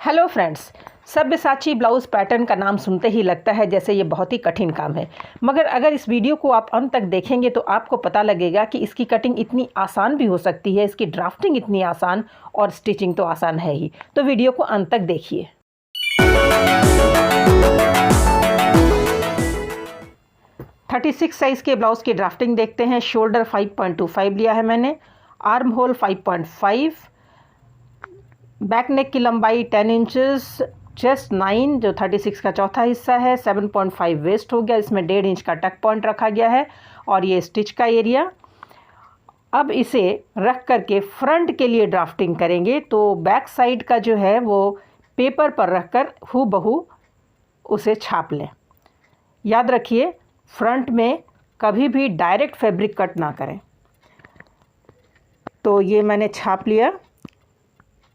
Hello friends, Sabyasachi blouse pattern का नाम सुनते ही लगता है जैसे ये बहुत ही कठिन काम है, मगर अगर इस वीडियो को आप अंत तक देखेंगे तो आपको पता लगेगा कि इसकी कटिंग इतनी आसान भी हो सकती है, इसकी ड्राफ्टिंग इतनी आसान और स्टिचिंग तो आसान है ही। तो वीडियो को अंत तक देखिए। थर्टी 36 साइज़ के ब्लाउज़ की ड्राफ्टिंग देखते हैं। शोल्डर 5.25 लिया है मैंने, आर्म होल 5.5, बैक नेक की लंबाई 10 इंचज़, चेस्ट 9 जो 36 का चौथा हिस्सा है, 7.5 वेस्ट हो गया। इसमें 1.5 इंच का टक पॉइंट रखा गया है और ये स्टिच का एरिया। अब इसे रख करके फ्रंट के लिए ड्राफ्टिंग करेंगे तो बैक साइड का जो है वो पेपर पर रख कर हूबहू उसे छाप लें। याद रखिए, फ्रंट में कभी भी डायरेक्ट फैब्रिक कट ना करें। तो ये मैंने छाप लिया।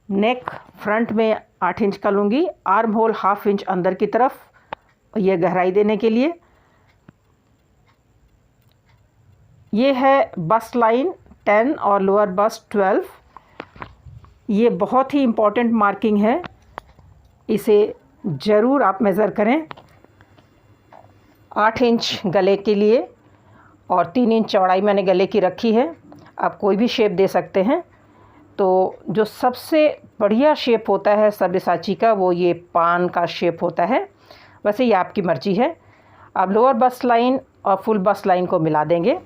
नेक फ्रंट में 8 इंच का लूँगी, आर्म होल 1/2 इंच अंदर की तरफ, ये गहराई देने के लिए। ये है बस्ट लाइन 10 और लोअर बस्ट 12। ये बहुत ही इम्पॉर्टेंट मार्किंग है, इसे ज़रूर आप मेज़र करें। 8 इंच गले के लिए और 3 इंच चौड़ाई मैंने गले की रखी है। आप कोई भी शेप दे सकते हैं। तो जो सबसे बढ़िया शेप होता है सब्यसाची का वो ये पान का शेप होता है। वैसे ये आपकी मर्ज़ी है। अब लोअर बस्ट लाइन और फुल बस्ट लाइन को मिला देंगे।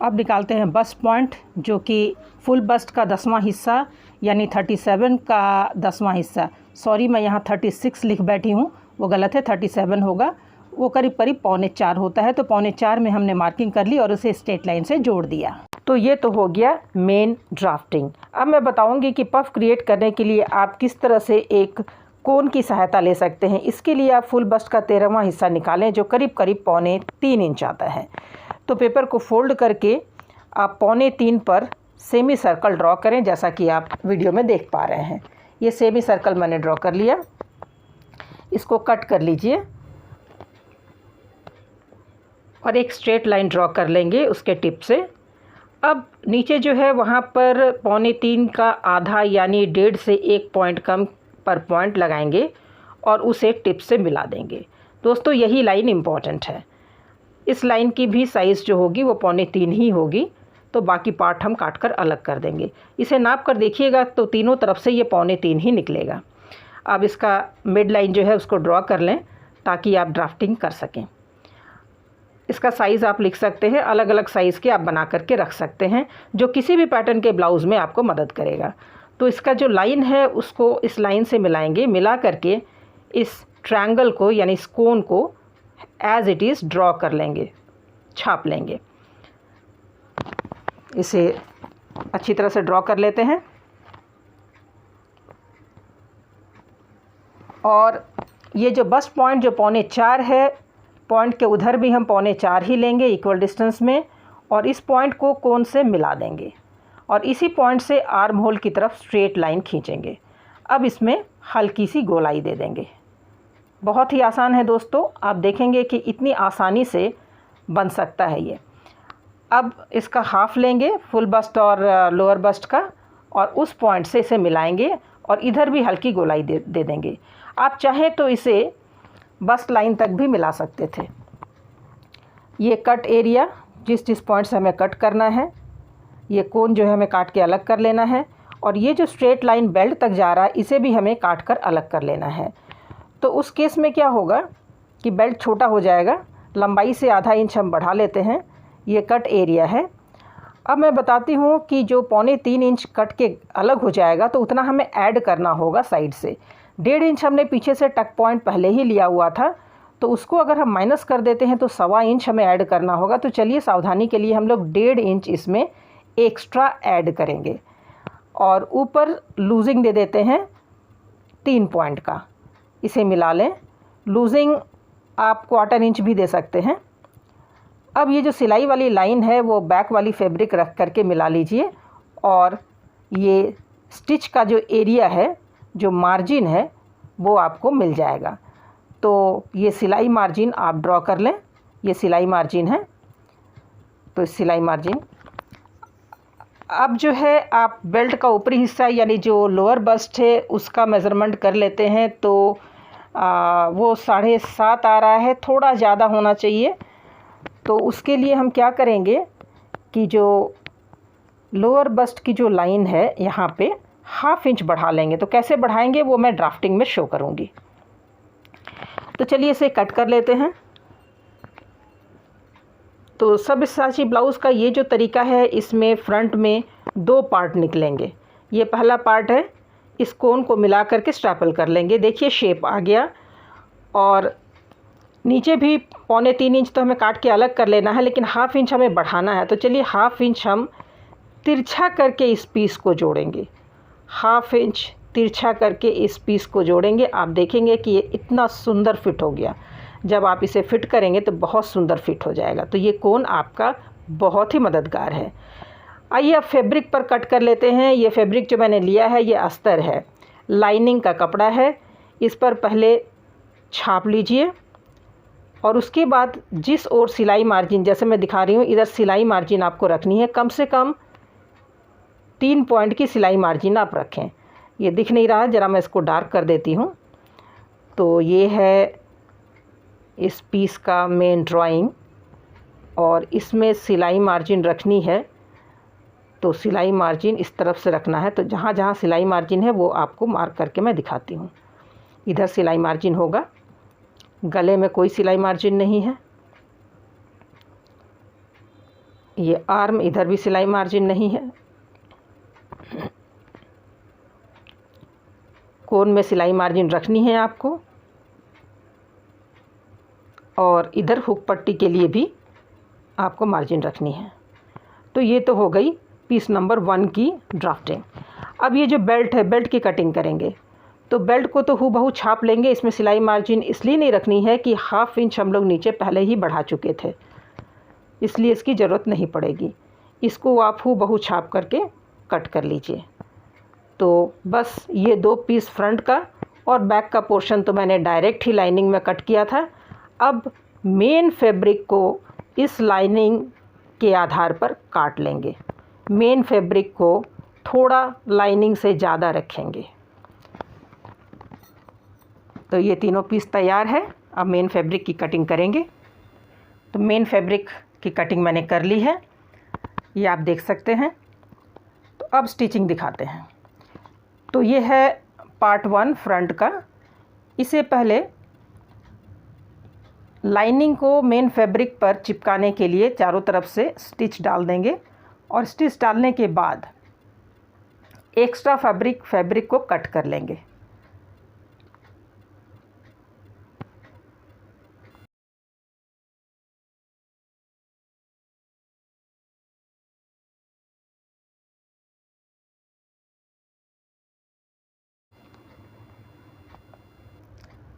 अब निकालते हैं बस्ट पॉइंट, जो कि फुल बस्ट का 10वां हिस्सा यानी 37 का 10वां हिस्सा। सॉरी, मैं यहाँ 36 लिख बैठी हूँ, वो गलत है, 37 होगा। वो करीब करीब 3.25 होता है। तो 3.25 में हमने मार्किंग कर ली और उसे स्ट्रेट लाइन से जोड़ दिया। तो ये तो हो गया मेन ड्राफ्टिंग। अब मैं बताऊंगी कि पफ क्रिएट करने के लिए आप किस तरह से एक कोन की सहायता ले सकते हैं। इसके लिए आप फुल बस्ट का 13वां हिस्सा निकालें, जो करीब करीब 3.25 इंच आता है। तो पेपर को फोल्ड करके आप 3.25 पर सेमी सर्कल ड्रॉ करें, जैसा कि आप वीडियो में देख पा रहे हैं। ये सेमी सर्कल मैंने ड्रॉ कर लिया। इसको कट कर लीजिए और एक स्ट्रेट लाइन ड्रॉ कर लेंगे उसके टिप से। अब नीचे जो है वहाँ पर 3.25 का आधा यानी 1.5 से 1 पॉइंट कम पर पॉइंट लगाएंगे और उसे टिप से मिला देंगे। दोस्तों, यही लाइन इम्पॉर्टेंट है। इस लाइन की भी साइज़ जो होगी वो 3.25 ही होगी। तो बाकी पार्ट हम काट कर अलग कर देंगे। इसे नाप कर देखिएगा तो तीनों तरफ से ये 3.25 ही निकलेगा। अब इसका मिड लाइन जो है उसको ड्रॉ कर लें ताकि आप ड्राफ्टिंग कर सकें। इसका साइज़ आप लिख सकते हैं, अलग अलग साइज़ के आप बना करके रख सकते हैं, जो किसी भी पैटर्न के ब्लाउज़ में आपको मदद करेगा। तो इसका जो लाइन है उसको इस लाइन से मिलाएंगे। मिला करके इस ट्रायंगल को यानी इस कोन को एज़ इट इज़ ड्रॉ कर लेंगे, छाप लेंगे। इसे अच्छी तरह से ड्रॉ कर लेते हैं और ये जो बस्ट पॉइंट जो 3.25 है, पॉइंट के उधर भी हम 3.25 ही लेंगे इक्वल डिस्टेंस में और इस पॉइंट को कोन से मिला देंगे और इसी पॉइंट से आर्म होल की तरफ स्ट्रेट लाइन खींचेंगे। अब इसमें हल्की सी गोलाई दे देंगे। बहुत ही आसान है दोस्तों, आप देखेंगे कि इतनी आसानी से बन सकता है ये। अब इसका हाफ लेंगे फुल बस्ट और लोअर बस्ट का और उस पॉइंट से इसे मिलाएंगे और इधर भी हल्की गोलाई दे देंगे। आप चाहें तो इसे बस्ट लाइन तक भी मिला सकते थे। ये कट एरिया जिस पॉइंट से हमें कट करना है, ये कोन जो है हमें काट के अलग कर लेना है और ये जो स्ट्रेट लाइन बेल्ट तक जा रहा है इसे भी हमें काट कर अलग कर लेना है। तो उस केस में क्या होगा कि बेल्ट छोटा हो जाएगा। लंबाई से आधा इंच हम बढ़ा लेते हैं। ये कट एरिया है। अब मैं बताती हूँ कि जो 3.25 इंच कट के अलग हो जाएगा तो उतना हमें ऐड करना होगा साइड से। 1.5 इंच हमने पीछे से टक पॉइंट पहले ही लिया हुआ था, तो उसको अगर हम माइनस कर देते हैं तो 1.25 इंच हमें ऐड करना होगा। तो चलिए सावधानी के लिए हम लोग 1.5 इंच इसमें एक्स्ट्रा ऐड करेंगे और ऊपर लूजिंग दे देते हैं 3 पॉइंट का। इसे मिला लें। लूजिंग आप 1/4 इंच भी दे सकते हैं। अब ये जो सिलाई वाली लाइन है वो बैक वाली फैब्रिक रख करके मिला लीजिए और ये स्टिच का जो एरिया है, जो मार्जिन है, वो आपको मिल जाएगा। तो ये सिलाई मार्जिन आप ड्रॉ कर लें। ये सिलाई मार्जिन है। तो सिलाई मार्जिन अब जो है आप बेल्ट का ऊपरी हिस्सा यानी जो लोअर बस्ट है उसका मेज़रमेंट कर लेते हैं। तो वो 7.5 आ रहा है, थोड़ा ज़्यादा होना चाहिए। तो उसके लिए हम क्या करेंगे कि जो लोअर बस्ट की जो लाइन है यहाँ पे 1/2 इंच बढ़ा लेंगे। तो कैसे बढ़ाएंगे वो मैं ड्राफ्टिंग में शो करूँगी। तो चलिए इसे कट कर लेते हैं। तो सब्यसाची ब्लाउज़ का ये जो तरीका है, इसमें फ्रंट में 2 पार्ट निकलेंगे। ये पहला पार्ट है, इस कोन को मिला करके स्ट्रैपल कर लेंगे। देखिए शेप आ गया। और नीचे भी 3.25 इंच तो हमें काट के अलग कर लेना है, लेकिन 1/2 इंच हमें बढ़ाना है। तो चलिए 1/2 इंच हम तिरछा करके इस पीस को जोड़ेंगे। 1/2 इंच तिरछा करके इस पीस को जोड़ेंगे। आप देखेंगे कि ये इतना सुंदर फिट हो गया। जब आप इसे फिट करेंगे तो बहुत सुंदर फिट हो जाएगा। तो ये कोन आपका बहुत ही मददगार है। आइए अब फैब्रिक पर कट कर लेते हैं। ये फैब्रिक जो मैंने लिया है ये अस्तर है, लाइनिंग का कपड़ा है। इस पर पहले छाप लीजिए और उसके बाद जिस ओर सिलाई मार्जिन, जैसे मैं दिखा रही हूँ, इधर सिलाई मार्जिन आपको रखनी है। कम से कम 3 पॉइंट की सिलाई मार्जिन आप रखें। ये दिख नहीं रहा, ज़रा मैं इसको डार्क कर देती हूँ। तो ये है इस पीस का मेन ड्राइंग और इसमें सिलाई मार्जिन रखनी है। तो सिलाई मार्जिन इस तरफ से रखना है। तो जहाँ जहाँ सिलाई मार्जिन है वो आपको मार्क करके मैं दिखाती हूँ। इधर सिलाई मार्जिन होगा, गले में कोई सिलाई मार्जिन नहीं है। ये आर्म, इधर भी सिलाई मार्जिन नहीं है। कोन में सिलाई मार्जिन रखनी है आपको। और इधर हुक पट्टी के लिए भी आपको मार्जिन रखनी है। तो ये तो हो गई पीस नंबर 1 की ड्राफ्टिंग। अब ये जो बेल्ट है, बेल्ट की कटिंग करेंगे। तो बेल्ट को तो हूबहू छाप लेंगे। इसमें सिलाई मार्जिन इसलिए नहीं रखनी है कि 1/2 इंच हम लोग नीचे पहले ही बढ़ा चुके थे, इसलिए इसकी ज़रूरत नहीं पड़ेगी। इसको आप हूबहू छाप करके कट कर लीजिए। तो बस ये 2 पीस फ्रंट का और बैक का पोर्शन तो मैंने डायरेक्ट ही लाइनिंग में कट किया था। अब मेन फैब्रिक को इस लाइनिंग के आधार पर काट लेंगे। मेन फैब्रिक को थोड़ा लाइनिंग से ज़्यादा रखेंगे। तो ये तीनों पीस तैयार है। अब मेन फैब्रिक की कटिंग करेंगे। तो मेन फैब्रिक की कटिंग मैंने कर ली है, ये आप देख सकते हैं। तो अब स्टिचिंग दिखाते हैं। तो ये है पार्ट 1 फ्रंट का। इसे पहले लाइनिंग को मेन फैब्रिक पर चिपकाने के लिए चारों तरफ से स्टिच डाल देंगे और स्टिच डालने के बाद एक्स्ट्रा फैब्रिक को कट कर लेंगे।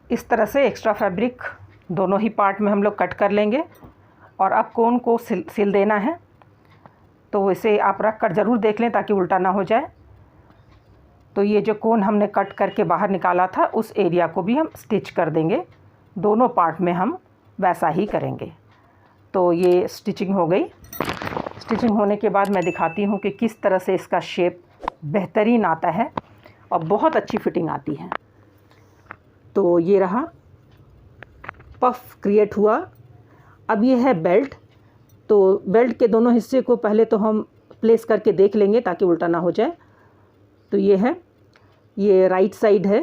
इस तरह से एक्स्ट्रा फैब्रिक दोनों ही पार्ट में हम लोग कट कर लेंगे। और अब कोन को सिल देना है। तो इसे आप रख कर ज़रूर देख लें ताकि उल्टा ना हो जाए। तो ये जो कोन हमने कट करके बाहर निकाला था उस एरिया को भी हम स्टिच कर देंगे। दोनों पार्ट में हम वैसा ही करेंगे। तो ये स्टिचिंग हो गई। स्टिचिंग होने के बाद मैं दिखाती हूँ कि किस तरह से इसका शेप बेहतरीन आता है और बहुत अच्छी फिटिंग आती है। तो ये रहा, पफ क्रिएट हुआ। अब ये है बेल्ट। तो बेल्ट के दोनों हिस्से को पहले तो हम प्लेस करके देख लेंगे ताकि उल्टा ना हो जाए। तो ये है, ये राइट साइड है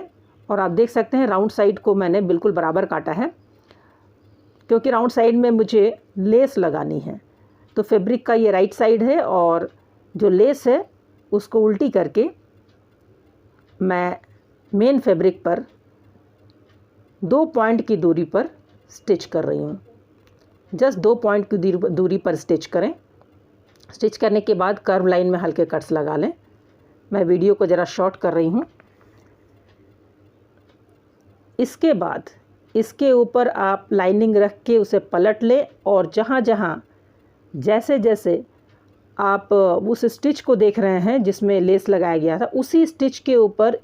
और आप देख सकते हैं राउंड साइड को मैंने बिल्कुल बराबर काटा है, क्योंकि राउंड साइड में मुझे लेस लगानी है। तो फैब्रिक का ये राइट साइड है और जो लेस है उसको उल्टी करके मैं मेन फैब्रिक पर 2 पॉइंट की दूरी पर स्टिच कर रही हूँ। जस्ट 2 पॉइंट की दूरी पर स्टिच करें। स्टिच करने के बाद कर्व लाइन में हल्के कट्स लगा लें। मैं वीडियो को ज़रा शॉर्ट कर रही हूँ। इसके बाद इसके ऊपर आप लाइनिंग रख के उसे पलट लें और जहाँ जहाँ जैसे जैसे आप उस स्टिच को देख रहे हैं जिसमें लेस लगाया गया था, उसी स्टिच के ऊपर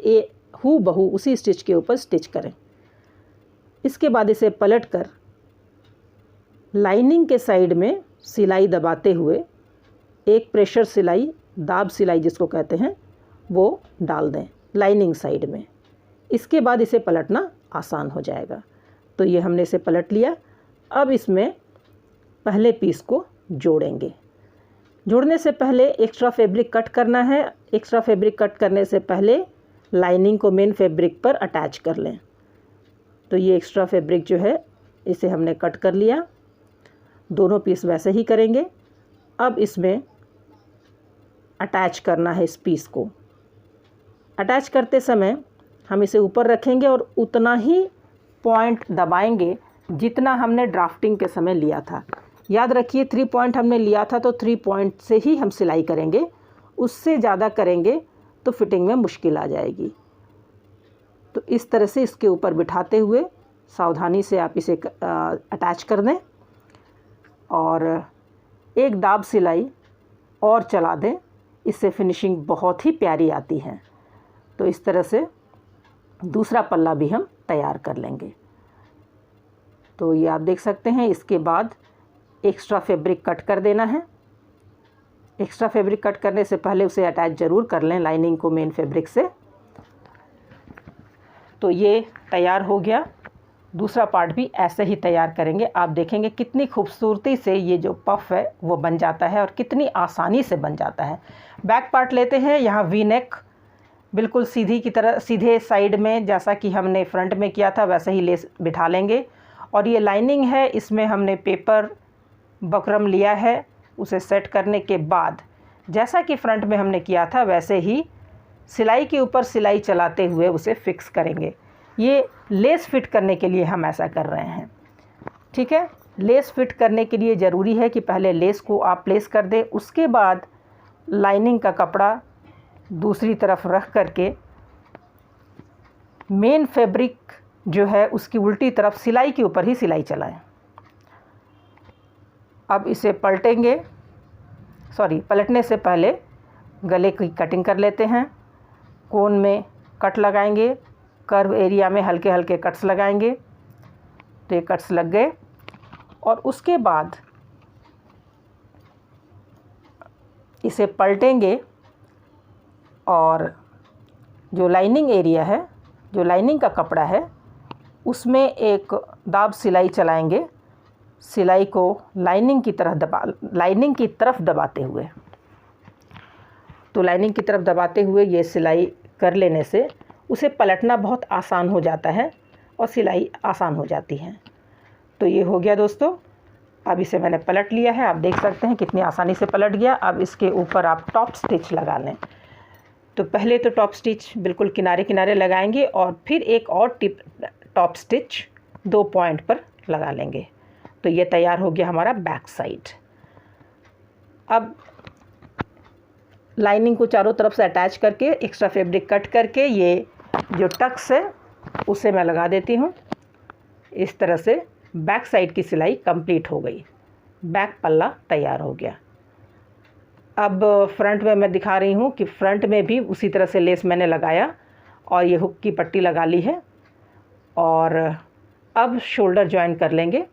हूबहू उसी स्टिच के ऊपर स्टिच करें। इसके बाद इसे पलट कर लाइनिंग के साइड में सिलाई दबाते हुए एक प्रेशर सिलाई दाब सिलाई जिसको कहते हैं वो डाल दें लाइनिंग साइड में। इसके बाद इसे पलटना आसान हो जाएगा। तो ये हमने इसे पलट लिया। अब इसमें पहले पीस को जोड़ेंगे। जोड़ने से पहले एक्स्ट्रा फैब्रिक कट करना है। एक्स्ट्रा फैब्रिक कट करने से पहले लाइनिंग को मेन फैब्रिक पर अटैच कर लें। तो ये एक्स्ट्रा फैब्रिक जो है इसे हमने कट कर लिया। दोनों पीस वैसे ही करेंगे। अब इसमें अटैच करना है इस पीस को। अटैच करते समय हम इसे ऊपर रखेंगे और उतना ही पॉइंट दबाएंगे जितना हमने ड्राफ्टिंग के समय लिया था। याद रखिए 3 पॉइंट हमने लिया था, तो 3 पॉइंट से ही हम सिलाई करेंगे। उससे ज़्यादा करेंगे तो फिटिंग में मुश्किल आ जाएगी। तो इस तरह से इसके ऊपर बिठाते हुए सावधानी से आप इसे अटैच कर दें और एक दाब सिलाई और चला दें। इससे फिनिशिंग बहुत ही प्यारी आती है। तो इस तरह से दूसरा पल्ला भी हम तैयार कर लेंगे। तो ये आप देख सकते हैं। इसके बाद एक्स्ट्रा फैब्रिक कट कर देना है। एक्स्ट्रा फैब्रिक कट करने से पहले उसे अटैच ज़रूर कर लें लाइनिंग को मेन फैब्रिक से। तो ये तैयार हो गया। दूसरा पार्ट भी ऐसे ही तैयार करेंगे। आप देखेंगे कितनी खूबसूरती से ये जो पफ है वो बन जाता है और कितनी आसानी से बन जाता है। बैक पार्ट लेते हैं। यहाँ वी नेक बिल्कुल सीधी की तरह सीधे साइड में जैसा कि हमने फ्रंट में किया था वैसे ही लेस बिठा लेंगे। और ये लाइनिंग है, इसमें हमने पेपर बकरम लिया है। उसे सेट करने के बाद जैसा कि फ्रंट में हमने किया था वैसे ही सिलाई के ऊपर सिलाई चलाते हुए उसे फिक्स करेंगे। ये लेस फिट करने के लिए हम ऐसा कर रहे हैं। ठीक है, लेस फिट करने के लिए ज़रूरी है कि पहले लेस को आप प्लेस कर दें, उसके बाद लाइनिंग का कपड़ा दूसरी तरफ रख करके मेन फैब्रिक जो है उसकी उल्टी तरफ सिलाई के ऊपर ही सिलाई चलाएं। अब इसे पलटने से पहले गले की कटिंग कर लेते हैं। कोन में कट लगाएंगे, कर्व एरिया में हल्के हल्के कट्स लगाएंगे। तो ये कट्स लग गए और उसके बाद इसे पलटेंगे और जो लाइनिंग एरिया है, जो लाइनिंग का कपड़ा है, उसमें एक दाब सिलाई चलाएंगे। सिलाई को लाइनिंग की तरफ दबाते हुए, तो लाइनिंग की तरफ दबाते हुए ये सिलाई कर लेने से उसे पलटना बहुत आसान हो जाता है और सिलाई आसान हो जाती है। तो ये हो गया दोस्तों। अब इसे मैंने पलट लिया है। आप देख सकते हैं कितनी आसानी से पलट गया। अब इसके ऊपर आप टॉप स्टिच लगा लें। तो पहले तो टॉप स्टिच बिल्कुल किनारे किनारे लगाएंगे और फिर एक और टॉप स्टिच 2 पॉइंट पर लगा लेंगे। तो ये तैयार हो गया हमारा बैक साइड। अब लाइनिंग को चारों तरफ से अटैच करके एक्स्ट्रा फैब्रिक कट करके ये जो टक्स है उसे मैं लगा देती हूँ। इस तरह से बैक साइड की सिलाई कंप्लीट हो गई। बैक पल्ला तैयार हो गया। अब फ्रंट में मैं दिखा रही हूँ कि फ्रंट में भी उसी तरह से लेस मैंने लगाया और ये हुक की पट्टी लगा ली है। और अब शोल्डर जॉइन कर लेंगे।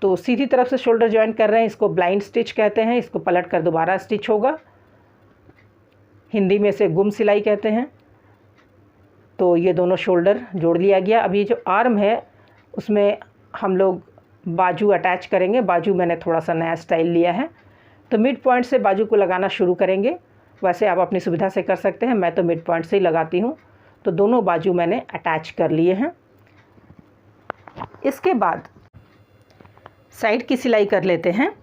तो सीधी तरफ से शोल्डर जॉइन कर रहे हैं, इसको ब्लाइंड स्टिच कहते हैं। इसको पलट कर दोबारा स्टिच होगा। हिंदी में से गुम सिलाई कहते हैं। तो ये दोनों शोल्डर जोड़ लिया गया। अब ये जो आर्म है उसमें हम लोग बाजू अटैच करेंगे। बाजू मैंने थोड़ा सा नया स्टाइल लिया है। तो मिड पॉइंट से बाजू को लगाना शुरू करेंगे। वैसे आप अपनी सुविधा से कर सकते हैं, मैं तो मिड पॉइंट से ही लगाती हूँ। तो दोनों बाजू मैंने अटैच कर लिए हैं। इसके बाद साइड की सिलाई कर लेते हैं।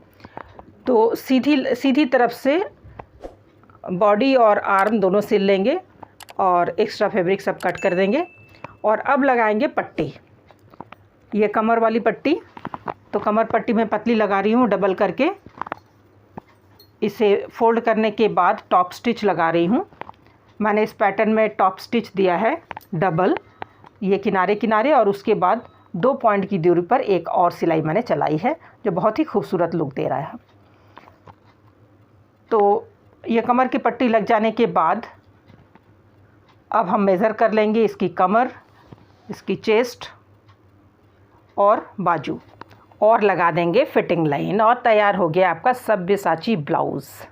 तो सीधी तरफ से बॉडी और आर्म दोनों सिल लेंगे और एक्स्ट्रा फैब्रिक सब कट कर देंगे। और अब लगाएंगे पट्टी, ये कमर वाली पट्टी। तो कमर पट्टी मैं पतली लगा रही हूँ डबल करके। इसे फोल्ड करने के बाद टॉप स्टिच लगा रही हूँ। मैंने इस पैटर्न में टॉप स्टिच दिया है डबल, ये किनारे किनारे, और उसके बाद 2 पॉइंट की दूरी पर एक और सिलाई मैंने चलाई है जो बहुत ही खूबसूरत लुक दे रहा है। तो ये कमर की पट्टी लग जाने के बाद अब हम मेज़र कर लेंगे इसकी कमर, इसकी चेस्ट और बाजू, और लगा देंगे फिटिंग लाइन। और तैयार हो गया आपका सब्यसाची ब्लाउज़।